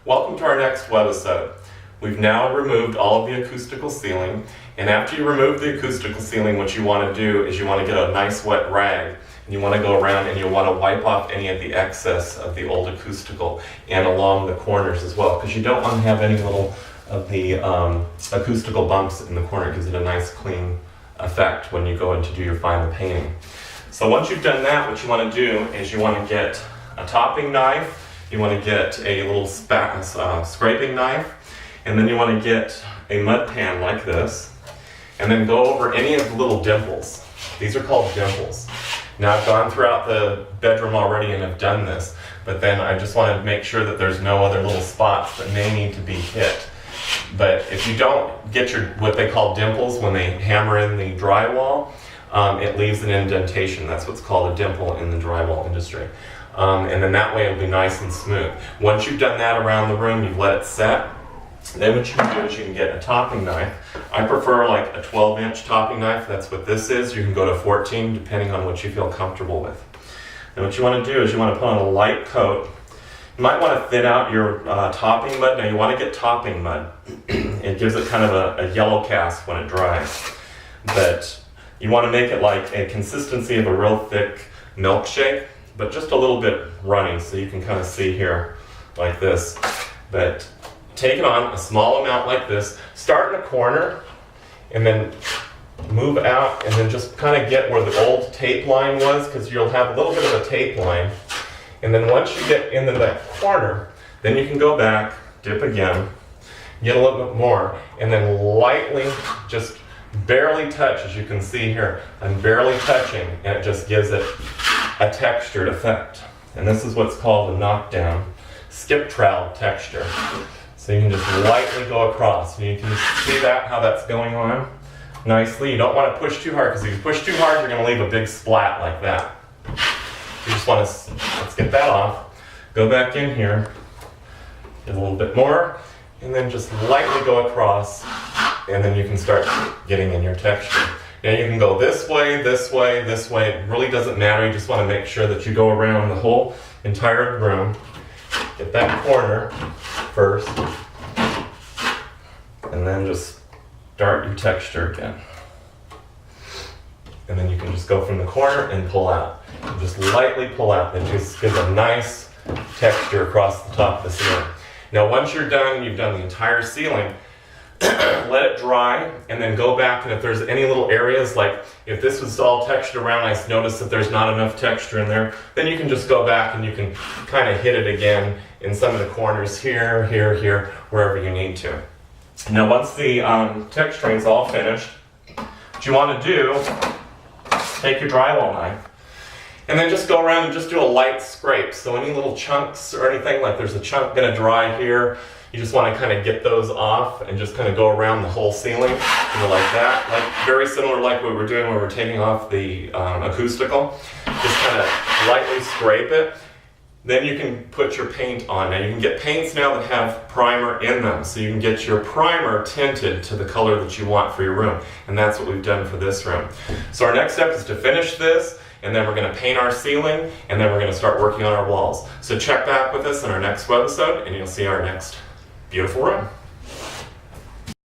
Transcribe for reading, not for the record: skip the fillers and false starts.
Welcome to our next webisode. We've now removed all of the acoustical ceiling, and after you remove the acoustical ceiling, what you want to do is you want to get a nice wet rag, and you want to go around and you want to wipe off any of the excess of the old acoustical and along the corners as well, because you don't want to have any little of the acoustical bumps in the corner. It gives it a nice clean effect when you go in to do your final painting. So once you've done that, what you want to do is you want to get a topping knife, you want to get a little scraping knife, and then you want to get a mud pan like this, and then go over any of the little dimples. These are called dimples. Now I've gone throughout the bedroom already and have done this, but then I just want to make sure that there's no other little spots that may need to be hit. But if you don't get your what they call dimples when they hammer in the drywall, it leaves an indentation. That's what's called a dimple in the drywall industry. And then that way it'll be nice and smooth. Once you've done that around the room, you've let it set, then what you can do is you can get a topping knife. I prefer like a 12-inch topping knife. That's what this is. You can go to 14 depending on what you feel comfortable with. And what you want to do is you want to put on a light coat. You might want to thin out your topping mud. Now you want to get topping mud. It gives it kind of a yellow cast when it dries. But you want to make it like a consistency of a real thick milkshake, but just a little bit runny, so you can kind of see here like this. But take it on a small amount like this, start in a corner, and then move out, and then just kind of get where the old tape line was, because you'll have a little bit of a tape line. And then once you get into that corner, then you can go back, dip again, get a little bit more, and then lightly, just barely touch, as you can see here. I'm barely touching, and it just gives it a textured effect. And this is what's called a knockdown skip trowel texture. So you can just lightly go across. And you can see that, how that's going on nicely. You don't want to push too hard, because if you push too hard, you're going to leave a big splat like that. You just want to, let's get that off. Go back in here, get a little bit more, and then just lightly go across, and then you can start getting in your texture. Now you can go this way, this way, this way. It really doesn't matter. You just want to make sure that you go around the whole entire room. Get that corner first, and then just start your texture again. And then you can just go from the corner and pull out. And just lightly pull out. It just gives a nice texture across the top of the ceiling. Now once you're done, you've done the entire ceiling, let it dry, and then go back, and if there's any little areas, like if this was all textured around, I noticed that there's not enough texture in there, then you can just go back and you can kind of hit it again in some of the corners here, here, here, wherever you need to. Now once the texturing is all finished, what you want to do, take your drywall knife, and then just go around and just do a light scrape. So any little chunks or anything, like there's a chunk going to dry here, you just want to kind of get those off and just kind of go around the whole ceiling, like that. Like very similar like what we're doing when we're taking off the acoustical. Just kind of lightly scrape it. Then you can put your paint on. Now you can get paints now that have primer in them, so you can get your primer tinted to the color that you want for your room. And that's what we've done for this room. So our next step is to finish this, and then we're going to paint our ceiling, and then we're going to start working on our walls. So check back with us in our next webisode, and you'll see our next beautiful room.